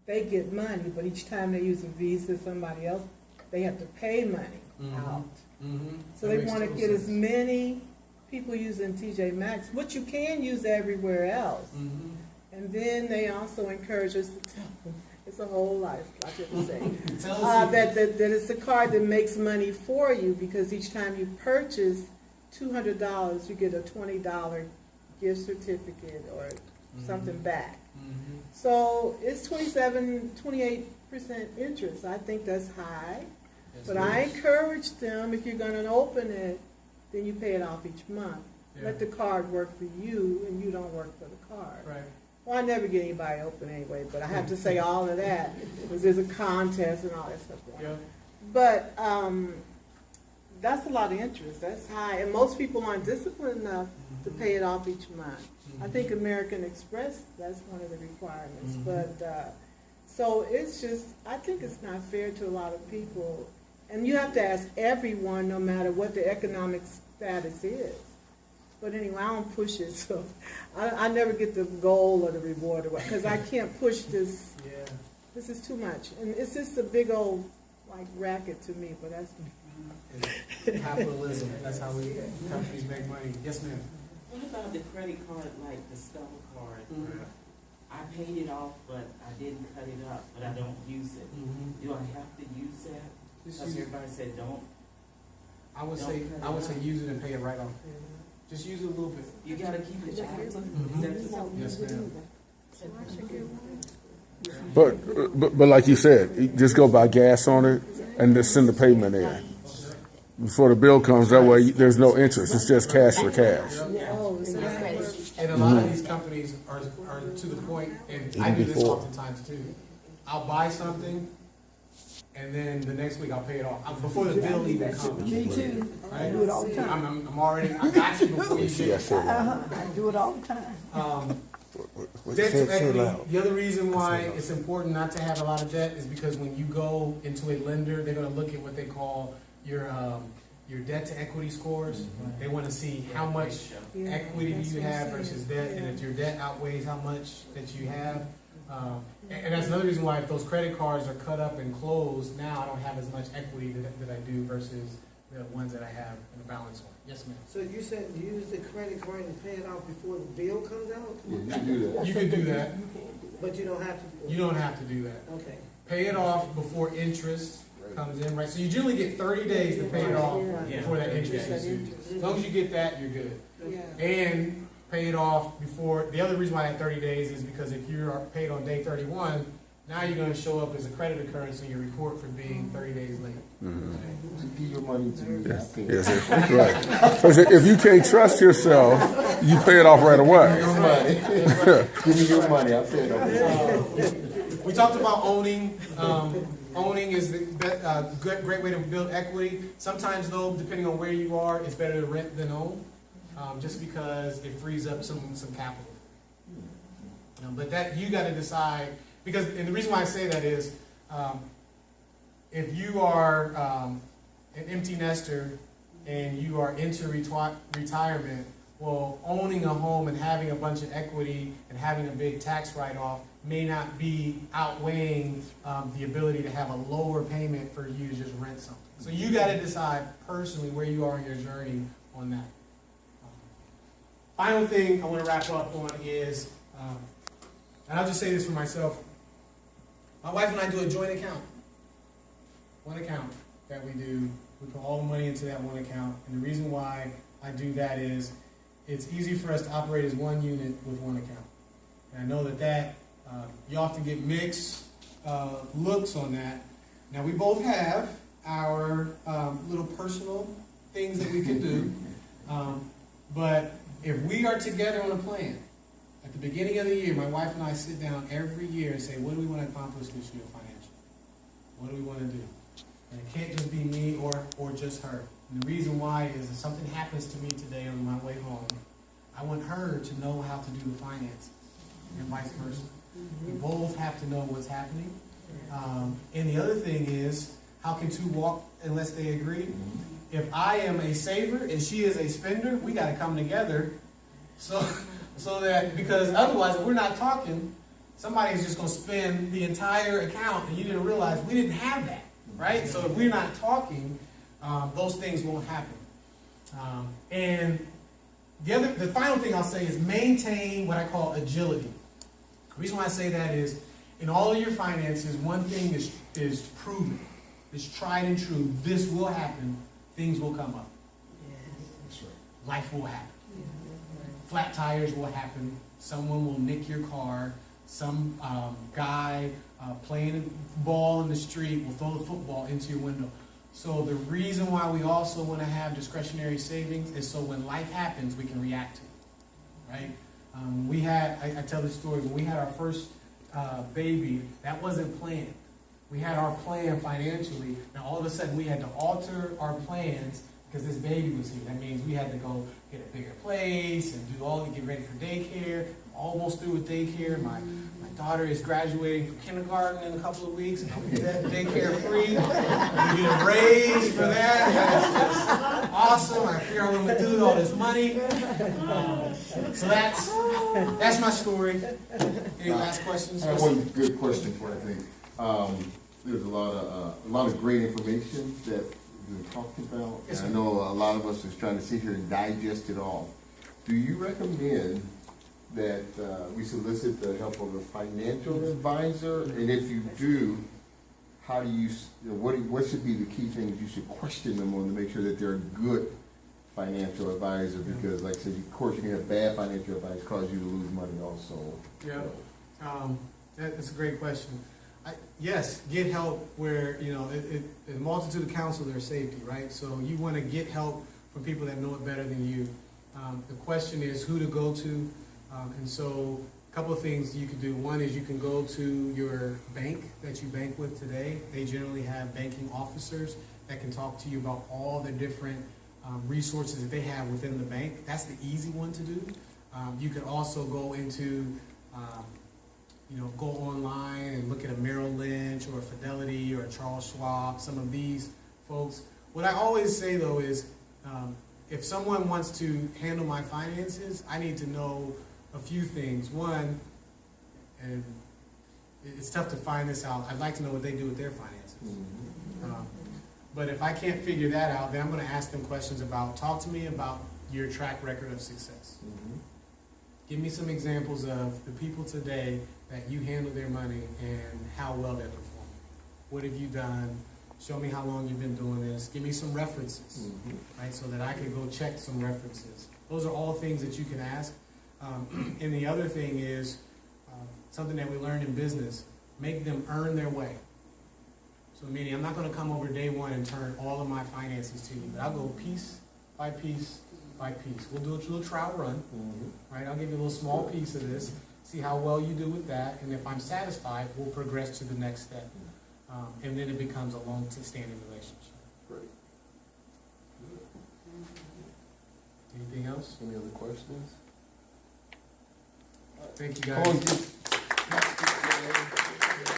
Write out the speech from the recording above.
they get money, but each time they use a Visa, somebody else, they have to pay money out. So they want to get as many people using TJ Maxx, which you can use everywhere else. And then they also encourage us to tell them, it's a whole life, I shouldn't say, that it's a card that makes money for you, because each time you purchase $200, you get a $20 gift certificate or something back. So it's 28% interest. I think that's high. But I encourage them, if you're going to open it, then you pay it off each month. Let the card work for you, and you don't work for the card. Right. Well, I never get anybody open anyway, but I have to say all of that, because there's a contest and all that stuff going on. But that's a lot of interest. That's high. And most people aren't disciplined enough to pay it off each month. I think American Express, that's one of the requirements. But so it's just, I think it's not fair to a lot of people. And you have to ask everyone, no matter what the economic status is. But anyway, I don't push it, so I never get the goal or the reward, because I can't push this. This is too much. And it's just a big old, like, racket to me, but that's me. It's capitalism. That's how companies make money. Yes, ma'am. What about the credit card, like the Stella card? I paid it off, but I didn't cut it up, but I don't use it. Do I have to use that? Because everybody said don't. I would say use it and pay it right off. Just use it a little bit. You gotta keep it active. Is that the Yes, ma'am. But like you said, you just go buy gas on it and just send the payment in before the bill comes. That way, there's no interest. It's just cash for cash. And a lot of these companies are to the point, and I do this oftentimes too. I'll buy something, and then the next week I'll pay it off before the bill even comes. Me too. Right? I do it all the time. I'm already. I got you before you do it. I do it all the time. Debt to equity. The other reason why it's important not to have a lot of debt is because when you go into a lender, they're going to look at what they call your debt to equity scores. They want to see how much equity do you have versus debt, and if your debt outweighs how much that you have. And that's another reason why if those credit cards are cut up and closed, now I don't have as much equity that I do versus the ones that I have in the balance one. Yes, ma'am. So you said use the credit card and pay it off before the bill comes out? You can do that. You can do that. But you don't have to? You don't have to do that. Okay. Pay it off before interest comes in, right? So you generally get 30 days to pay it off before that interest is due. As long as you get that, you're good. And pay it off before, the other reason why I had 30 days is because if you are paid on day 31, now you're going to show up as a credit occurrence in your report for being 30 days late. Give your money to me. Yes, right. Because if you can't trust yourself, you pay it off right away. Give me your money. I'll pay it off. We talked about owning. Owning is the great way to build equity. Sometimes, though, depending on where you are, it's better to rent than own, just because it frees up some capital. But that you got to decide, because and the reason why I say that is, if you are an empty nester and you are into retirement, well, owning a home and having a bunch of equity and having a big tax write-off may not be outweighing the ability to have a lower payment for you to just rent something. So you got to decide personally where you are in your journey on that. Final thing I want to wrap up on is, and I'll just say this for myself, my wife and I do a joint account. One account that we do. We put all the money into that one account. And the reason why I do that is it's easy for us to operate as one unit with one account. And I know that you often get mixed looks on that. Now, we both have our little personal things that we can do. But if we are together on a plan, at the beginning of the year, my wife and I sit down every year and say, what do we want to accomplish this year financially? What do we want to do? And it can't just be me or just her. And the reason why is if something happens to me today on my way home, I want her to know how to do the finances and vice versa. We both have to know what's happening. And the other thing is, how can two walk unless they agree? If I am a saver and she is a spender, we got to come together so that, because otherwise if we're not talking, somebody's just gonna spend the entire account and you didn't realize we didn't have that, right? So if we're not talking, those things won't happen. And the final thing I'll say is maintain what I call agility. The reason why I say that is, in all of your finances, one thing is proven. It's tried and true. This will happen. Things will come up. Life will happen. Flat tires will happen. Someone will nick your car. Some guy playing ball in the street will throw the football into your window. So the reason why we also want to have discretionary savings is so when life happens, we can react to it, right? I tell this story, when we had our first baby, that wasn't planned. We had our plan financially. Now all of a sudden we had to alter our plans because this baby was here. That means we had to go get a bigger place and get ready for daycare. I'm almost through with daycare. My daughter is graduating from kindergarten in a couple of weeks, and I'll be that daycare free. We get a raise for that. That's awesome. I figure out what I'm gonna do with all this money. So that's my story. Any last questions? I have one good question for you, I think. There's a lot of great information that you're talking about. Yes, and I know a lot of us is trying to sit here and digest it all. Do you recommend that we solicit the help of a financial advisor? And if you do, how do what should be the key things you should question them on to make sure that they're a good financial advisor? Because like I said, of course you can have bad financial advice cause you to lose money also. Yeah, that's a great question. Yes, get help where, in a multitude of counsel there's safety, right? So you want to get help from people that know it better than you. The question is who to go to. And so a couple of things you can do. One is you can go to your bank that you bank with today. They generally have banking officers that can talk to you about all the different resources that they have within the bank. That's the easy one to do. You could also go into go online and look at a Merrill Lynch or a Fidelity or a Charles Schwab, some of these folks. What I always say though is, if someone wants to handle my finances, I need to know a few things. One, and it's tough to find this out, I'd like to know what they do with their finances. But if I can't figure that out, then I'm going to ask them questions talk to me about your track record of success. Give me some examples of the people today that you handle their money and how well they're performing. What have you done? Show me how long you've been doing this. Give me some references, right, so that I can go check some references. Those are all things that you can ask. And the other thing is something that we learned in business, make them earn their way. So meaning I'm not going to come over day one and turn all of my finances to you, but I'll go piece by piece by piece. We'll do a little trial run, right? I'll give you a little small piece of this, see how well you do with that, and if I'm satisfied, we'll progress to the next step. And then it becomes a long-standing relationship. Great. Anything else? Any other questions? Thank you, guys.